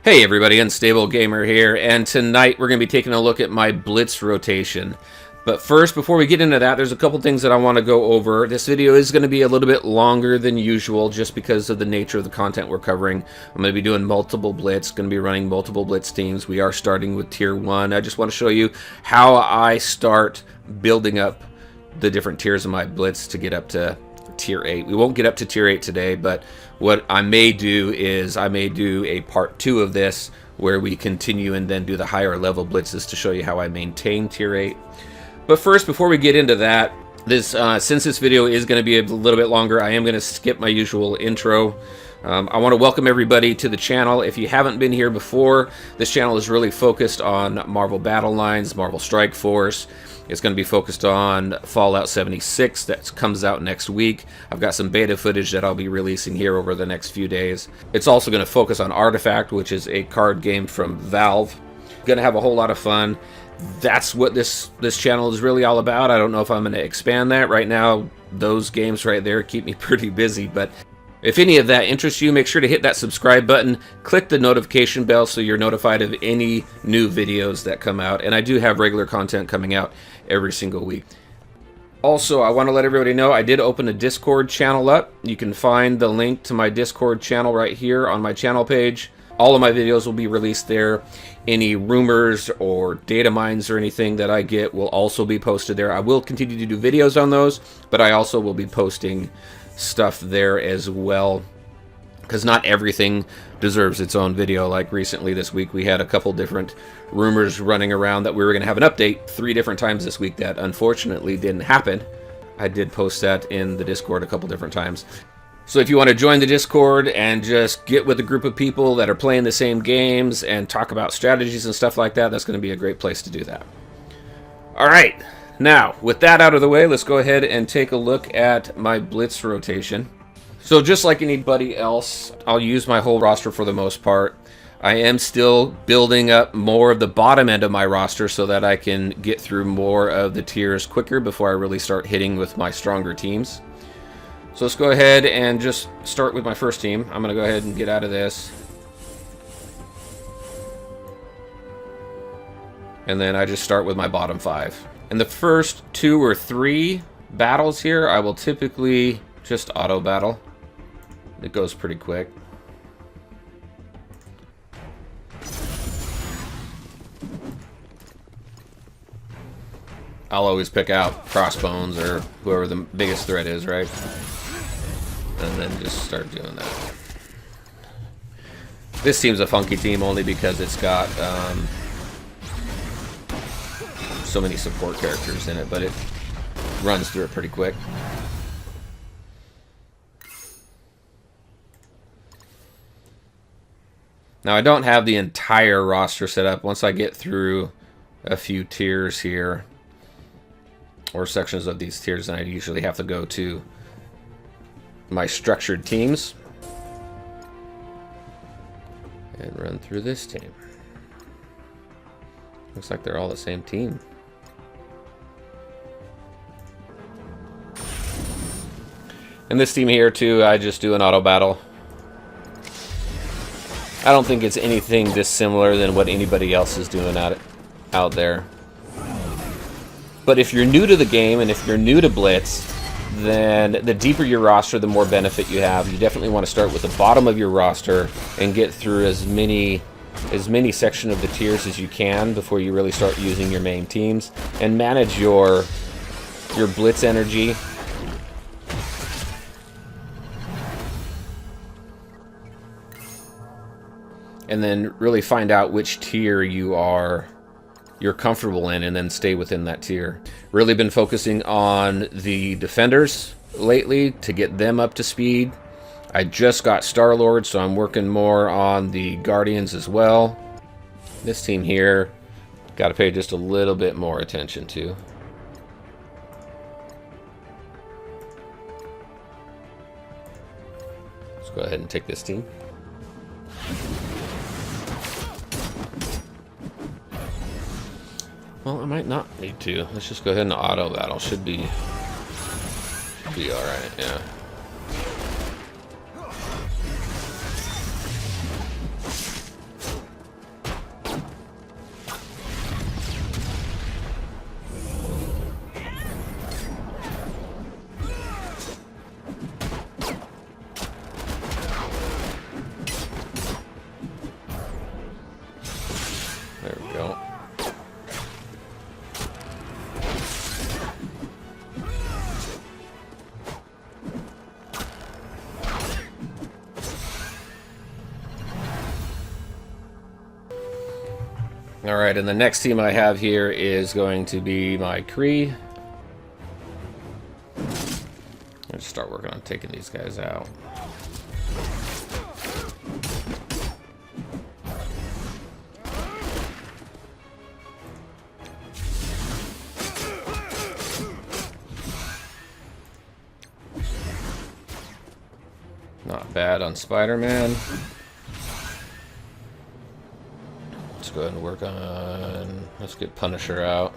Hey everybody, Unstable Gamer here, and tonight we're going to be taking a look at my Blitz rotation. But first, before we get into that, there's a couple things that I want to go over. This video is going to be a little bit longer than usual just because of the nature of the content we're covering. I'm going to be doing multiple Blitz, going to be running multiple Blitz teams. We are starting with Tier 1. I just want to show you how I start building up the different tiers of my Blitz to get up to Tier 8. We won't get up to Tier 8 today, but what I may do is I may do a part 2 of this where we continue and then do the higher level blitzes to show you how I maintain Tier 8. But first, before we get into that, since this video is going to be a little bit longer, I am going to skip my usual intro. I want to welcome everybody to the channel. If you haven't been here before, this channel is really focused on Marvel Battle Lines, Marvel Strike Force. It's going to be focused on Fallout 76 that comes out next week. I've got some beta footage that I'll be releasing here over the next few days. It's also going to focus on Artifact, which is a card game from Valve. Going to have a whole lot of fun. That's what this channel is really all about. I don't know if I'm going to expand that. Right now, those games right there keep me pretty busy, but if any of that interests you, make sure to hit that subscribe button, click the notification bell so you're notified of any new videos that come out. And I do have regular content coming out every single week. Also, I want to let everybody know I did open a Discord channel up. You can find the link to my Discord channel right here on my channel page. All of my videos will be released there. Any rumors or data mines or anything that I get will also be posted there. I will continue to do videos on those, but I also will be posting stuff there as well, because not everything deserves its own video. Like recently this week we had a couple different rumors running around that we were going to have an update 3 different times this week. That unfortunately didn't happen. I did post that in the Discord a couple different times. So if you want to join the Discord and just get with a group of people that are playing the same games and talk about strategies and stuff like that, that's going to be a great place to do that. Alright, now with that out of the way, let's go ahead and take a look at my Blitz rotation. So just like anybody else, I'll use my whole roster for the most part. I am still building up more of the bottom end of my roster so that I can get through more of the tiers quicker before I really start hitting with my stronger teams. So let's go ahead and just start with my first team. I'm going to go ahead and get out of this. And then I just start with my bottom 5. In the first 2 or 3 battles here, I will typically just auto battle. It goes pretty quick. I'll always pick out Crossbones or whoever the biggest threat is, right? And then just start doing that. This team's a funky team only because it's got so many support characters in it, but it runs through it pretty quick. Now I don't have the entire roster set up. Once I get through a few tiers here, or sections of these tiers, then I usually have to go to my structured teams and run through this team. Looks like they're all the same team. And this team here too, I just do an auto battle. I don't think it's anything dissimilar than what anybody else is doing out there. But if you're new to the game and if you're new to Blitz, then the deeper your roster, the more benefit you have. You definitely want to start with the bottom of your roster and get through as many sections of the tiers as you can before you really start using your main teams, and manage your Blitz energy. And then really find out which tier you're comfortable in, and then stay within that tier. Really been focusing on the defenders lately to get them up to speed. I just got Star-Lord, so I'm working more on the Guardians as well. This team here, got to pay just a little bit more attention to. Let's go ahead and take this team. Well, I might not need to. Let's just go ahead and auto battle. Should be alright, yeah. There we go. Alright, and the next team I have here is going to be my Kree. Let's start working on taking these guys out. Not bad on Spider-Man. Let's go ahead and work on... Let's get Punisher out.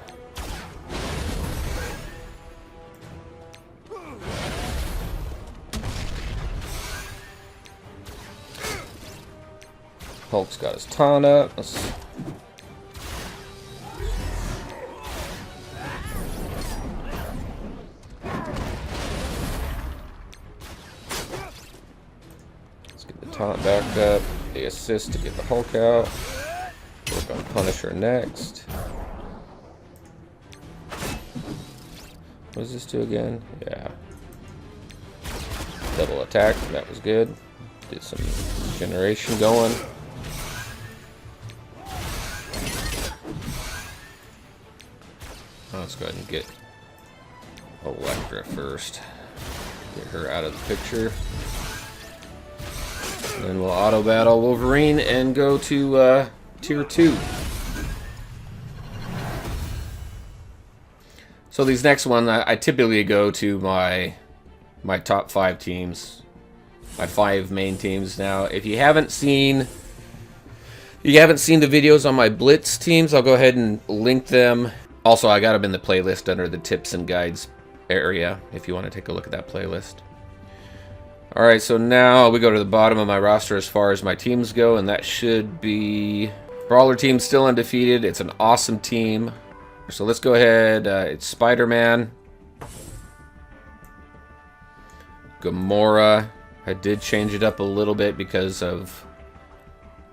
Hulk's got his taunt up. Let's get the taunt back up. The assist to get the Hulk out. Work on Punisher next. What does this do again? Yeah. Double attack. That was good. Get some generation going. Let's go ahead and get Elektra first. Get her out of the picture. And then we'll auto battle Wolverine and go to Tier 2. So these next one, I typically go to my top 5 teams. My 5 main teams. Now, if you haven't seen the videos on my Blitz teams, I'll go ahead and link them. Also, I got them in the playlist under the tips and guides area, if you want to take a look at that playlist. Alright, so now we go to the bottom of my roster as far as my teams go, and that should be... Brawler team still undefeated. It's an awesome team. So let's go ahead. It's Spider-Man. Gamora. I did change it up a little bit because of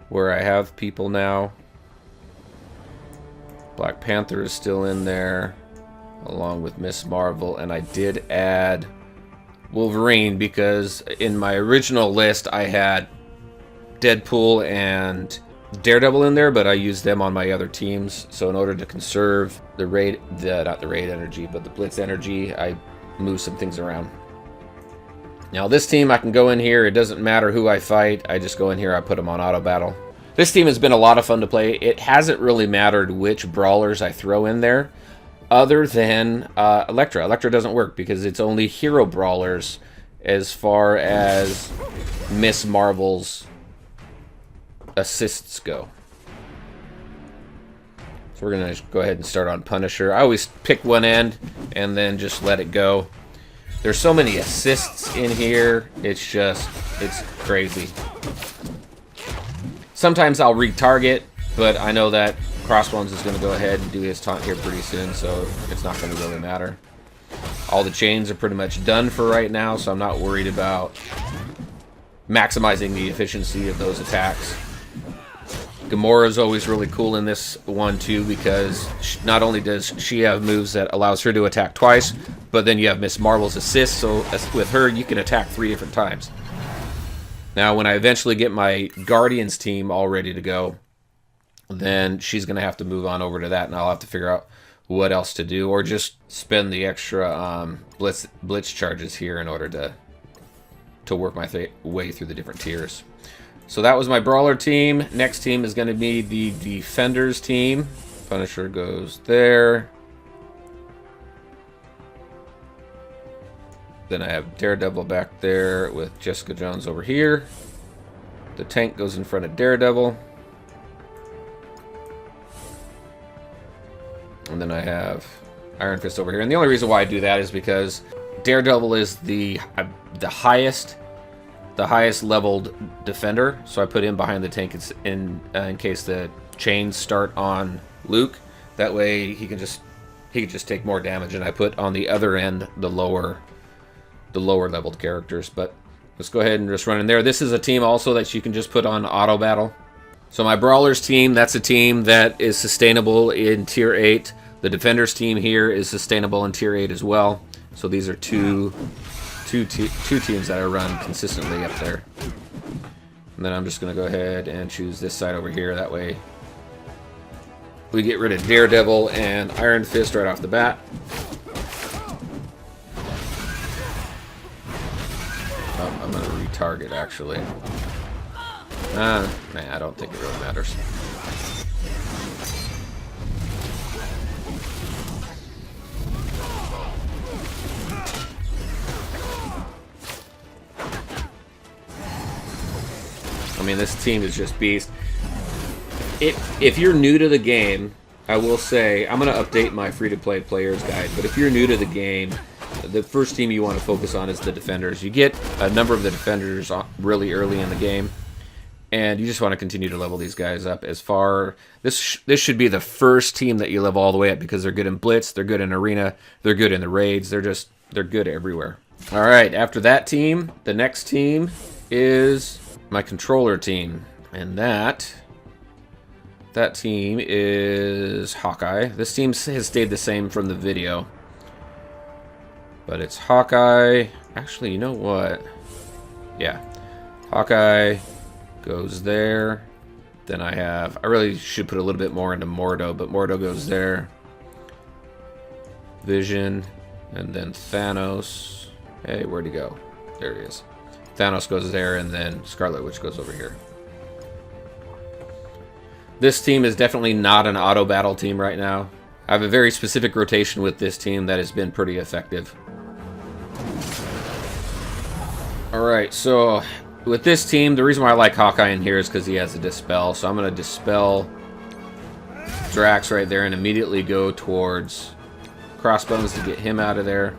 where I have people now. Black Panther is still in there, along with Miss Marvel, and I did add Wolverine because in my original list I had Deadpool and Daredevil in there, but I used them on my other teams. So in order to conserve the raid, not the raid energy, but the Blitz energy, I moved some things around. Now this team, I can go in here. It doesn't matter who I fight. I just go in here. I put them on auto battle. This team has been a lot of fun to play. It hasn't really mattered which brawlers I throw in there, other than Elektra. Elektra doesn't work because it's only hero brawlers as far as Miss Marvel's assists go. So we're going to go ahead and start on Punisher. I always pick one end and then just let it go. There's so many assists in here. It's crazy. Sometimes I'll retarget, but I know that Crossbones is going to go ahead and do his taunt here pretty soon, so it's not going to really matter. All the chains are pretty much done for right now, so I'm not worried about maximizing the efficiency of those attacks. Gamora is always really cool in this one too, because not only does she have moves that allows her to attack twice, but then you have Miss Marvel's assist, so with her you can attack 3 different times. Now when I eventually get my Guardians team all ready to go, then she's going to have to move on over to that, and I'll have to figure out what else to do, or just spend the extra blitz charges here in order to work my way through the different tiers. So that was my Brawler team. Next team is going to be the Defenders team. Punisher goes there. Then I have Daredevil back there with Jessica Jones over here. The tank goes in front of Daredevil. And then I have Iron Fist over here. And the only reason why I do that is because Daredevil is the highest leveled defender, so I put him behind the tank in case the chains start on Luke. That way he can just take more damage, and I put on the other end the lower leveled characters. But let's go ahead and just run in there. This is a team also that you can just put on auto battle. So my Brawlers team, that's a team that is sustainable in Tier 8. The Defenders team here is sustainable in Tier 8 as well. So these are two teams that I run consistently up there. And then I'm just going to go ahead and choose this side over here. That way we get rid of Daredevil and Iron Fist right off the bat. Oh, I'm going to retarget, actually. Nah, I don't think it really matters. I mean, this team is just beast. If you're new to the game, I will say, I'm going to update my free-to-play players guide, but if you're new to the game, the first team you want to focus on is the Defenders. You get a number of the Defenders really early in the game, and you just want to continue to level these guys up as far... This should be the first team that you level all the way up, because they're good in Blitz, they're good in Arena, they're good in the raids, they're good everywhere. Alright, after that team, the next team is my controller team, and that team is Hawkeye. This team has stayed the same from the video, but it's Hawkeye. Actually, you know what? Yeah, Hawkeye goes there. Then I really should put a little bit more into Mordo, but Mordo goes there. Vision, and then Thanos. Hey, where'd he go? There he is. Thanos goes there, and then Scarlet Witch goes over here. This team is definitely not an auto battle team right now. I have a very specific rotation with this team that has been pretty effective. Alright, so with this team, the reason why I like Hawkeye in here is because he has a Dispel. So I'm going to Dispel Drax right there and immediately go towards Crossbones to get him out of there.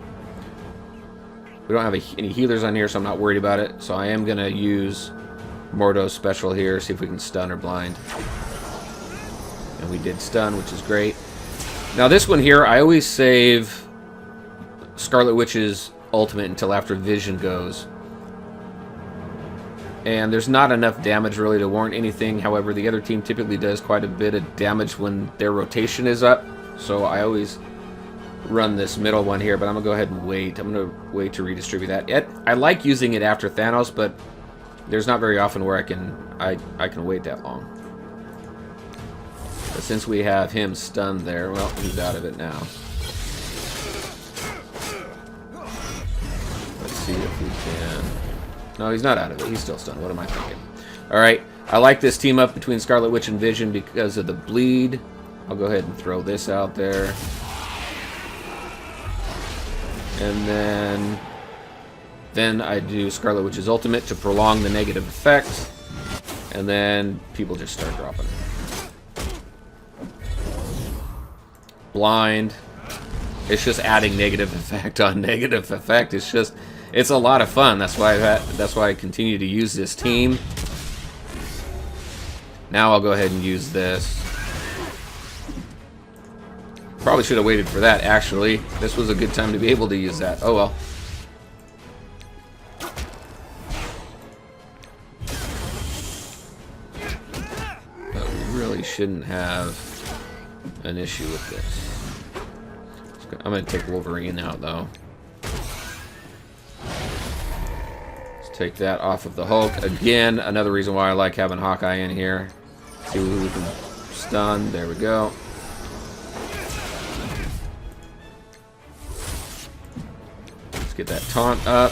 We don't have any healers on here, so I'm not worried about it. So I am going to use Mordo's special here, see if we can stun or blind. And we did stun, which is great. Now this one here, I always save Scarlet Witch's ultimate until after Vision goes. And there's not enough damage really to warrant anything. However, the other team typically does quite a bit of damage when their rotation is up. So I always run this middle one here, but I'm going to go ahead and wait. I'm going to wait to redistribute that. I like using it after Thanos, but there's not very often where I can wait that long. But since we have him stunned there, well, he's out of it now. Let's see if we can... No, he's not out of it. He's still stunned. What am I thinking? Alright, I like this team up between Scarlet Witch and Vision because of the bleed. I'll go ahead and throw this out there. And then I do Scarlet Witch's ultimate to prolong the negative effect. And then people just start dropping. Blind. It's just adding negative effect on negative effect. It's a lot of fun. That's why I continue to use this team. Now I'll go ahead and use this. Probably should have waited for that, actually. This was a good time to be able to use that. Oh well. But we really shouldn't have an issue with this. I'm going to take Wolverine out, though. Let's take that off of the Hulk. Again, another reason why I like having Hawkeye in here. See who we can stun. There we go. Get that taunt up.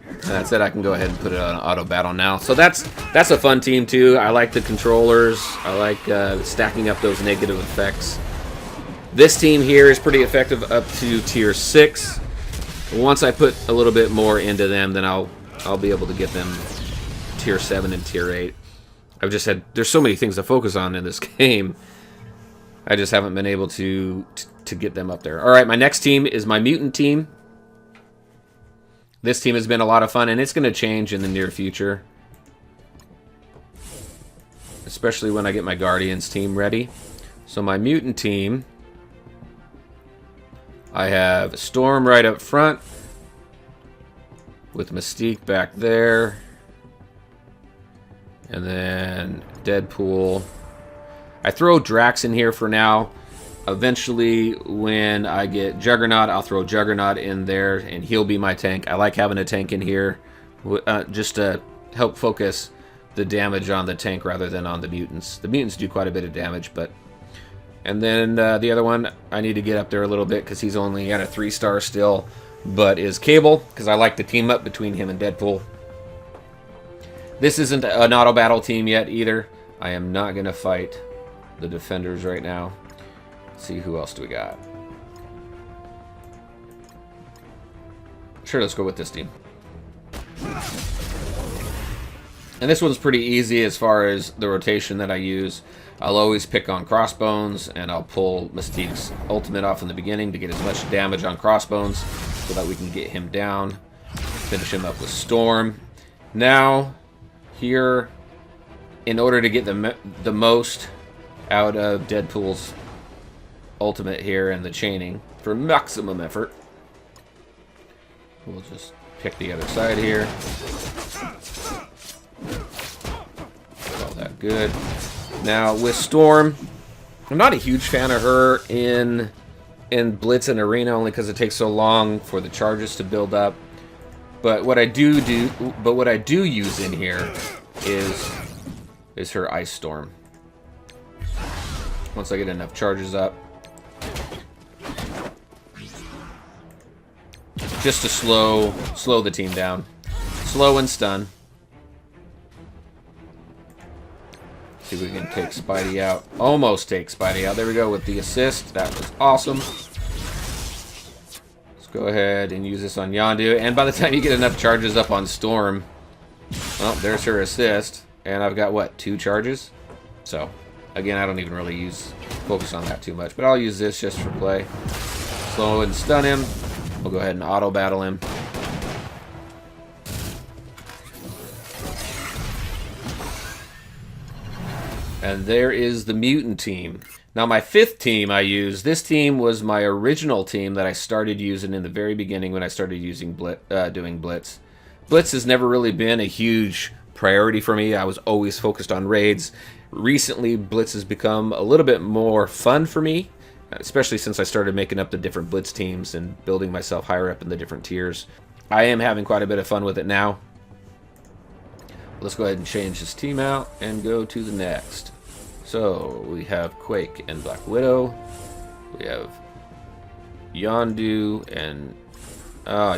And that's it. I can go ahead and put it on auto battle now. So that's a fun team too. I like the controllers. I like stacking up those negative effects. This team here is pretty effective up to tier 6. Once I put a little bit more into them, then I'll be able to get them tier 7 and tier 8. I've just had there's so many things to focus on in this game. I just haven't been able to get them up there. Alright, my next team is my mutant team. This team has been a lot of fun, and it's going to change in the near future. Especially when I get my Guardians team ready. So my mutant team, I have Storm right up front, with Mystique back there. And then Deadpool. I throw Drax in here for now. Eventually, when I get Juggernaut, I'll throw Juggernaut in there, and he'll be my tank. I like having a tank in here just to help focus the damage on the tank rather than on the mutants. The mutants do quite a bit of damage, but... And then the other one, I need to get up there a little bit because he's only at a 3-star still, but is Cable, because I like to team up between him and Deadpool. This isn't an auto battle team yet either. I am not going to fight the defenders right now. Let's see, who else do we got? Sure, let's go with this team. And this one's pretty easy as far as the rotation that I use. I'll always pick on Crossbones, and I'll pull Mystique's ultimate off in the beginning to get as much damage on Crossbones so that we can get him down. Finish him up with Storm. Now, here, in order to get the most out of Deadpool's ultimate here and the chaining for maximum effort, we'll just pick the other side here. All that good. Now with Storm, I'm not a huge fan of her in Blitz and Arena only because it takes so long for the charges to build up. But what I do use in here is her Ice Storm. Once I get enough charges up, just to slow the team down, slow and stun. See if we can take Spidey out. Almost take Spidey out. There we go with the assist. That was awesome. Let's go ahead and use this on Yondu. And by the time you get enough charges up on Storm, well, there's her assist. And I've got, what, 2 charges? So, again, I don't even really focus on that too much. But I'll use this just for play. Slow and stun him. We'll go ahead and auto battle him. And there is the mutant team. Now my 5th team I use, this team was my original team that I started using in the very beginning when I started using doing Blitz. Blitz has never really been a huge priority for me. I was always focused on raids. Recently, Blitz has become a little bit more fun for me, especially since I started making up the different Blitz teams and building myself higher up in the different tiers. I am having quite a bit of fun with it now. Let's go ahead and change this team out and go to the next. So we have Quake and Black Widow. We have Yondu and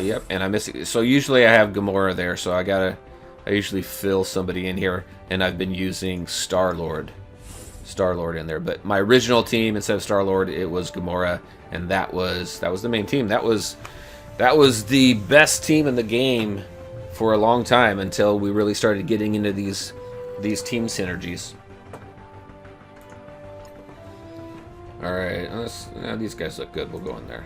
yep, and I miss it. So usually I have Gamora there, so I usually fill somebody in here, and I've been using Star-Lord in there. But my original team, instead of Star-Lord, it was Gamora, and that was the main team. That was the best team in the game for a long time until we really started getting into these team synergies. Alright, these guys look good. We'll go in there.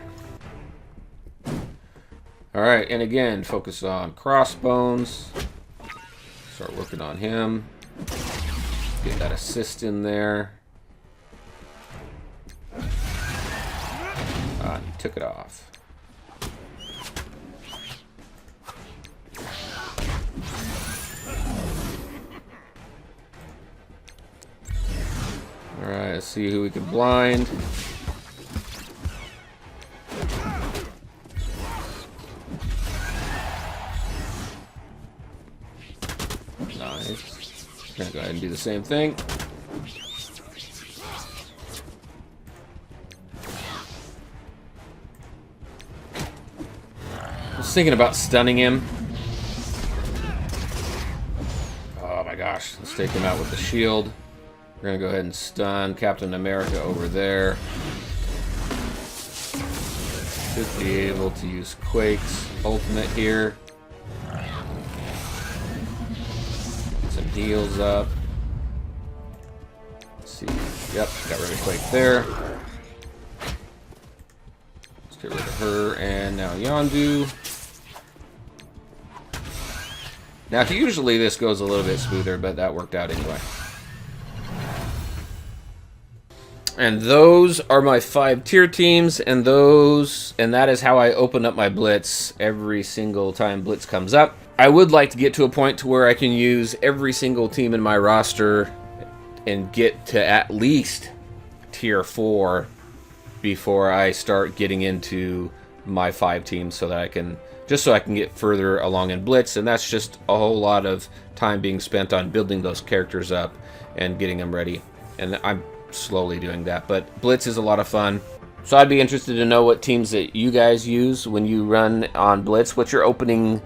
Alright, and again, focus on Crossbones. Start working on him. Get that assist in there. He took it off. Alright, let's see who we can blind. Nice. Gonna go ahead and do the same thing. I was thinking about stunning him. Oh my gosh. Let's take him out with the shield. We're going to go ahead and stun Captain America over there. Should be able to use Quake's ultimate here. Get some heals up. Let's see. Yep, got rid of Quake there. Let's get rid of her. And now Yondu. Now, usually this goes a little bit smoother, but that worked out anyway. And those are my 5 tier teams, and that is how I open up my Blitz every single time Blitz comes up. I would like to get to a point to where I can use every single team in my roster and get to at least tier 4 before I start getting into my 5 teams, so that I can get further along in Blitz. And that's just a whole lot of time being spent on building those characters up and getting them ready. And I'm slowly doing that, but Blitz is a lot of fun. So I'd be interested to know what teams that you guys use when you run on Blitz. What's your opening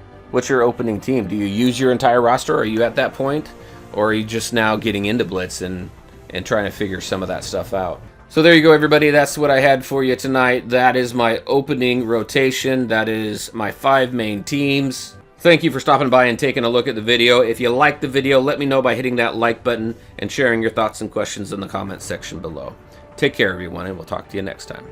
team? Do you use your entire roster? Are you at that point? Or are you just now getting into Blitz and trying to figure some of that stuff out? So there you go, everybody. That's what I had for you tonight. That is my opening rotation. That is my 5 main teams. Thank you for stopping by and taking a look at the video. If you liked the video, let me know by hitting that like button and sharing your thoughts and questions in the comments section below. Take care, everyone, and we'll talk to you next time.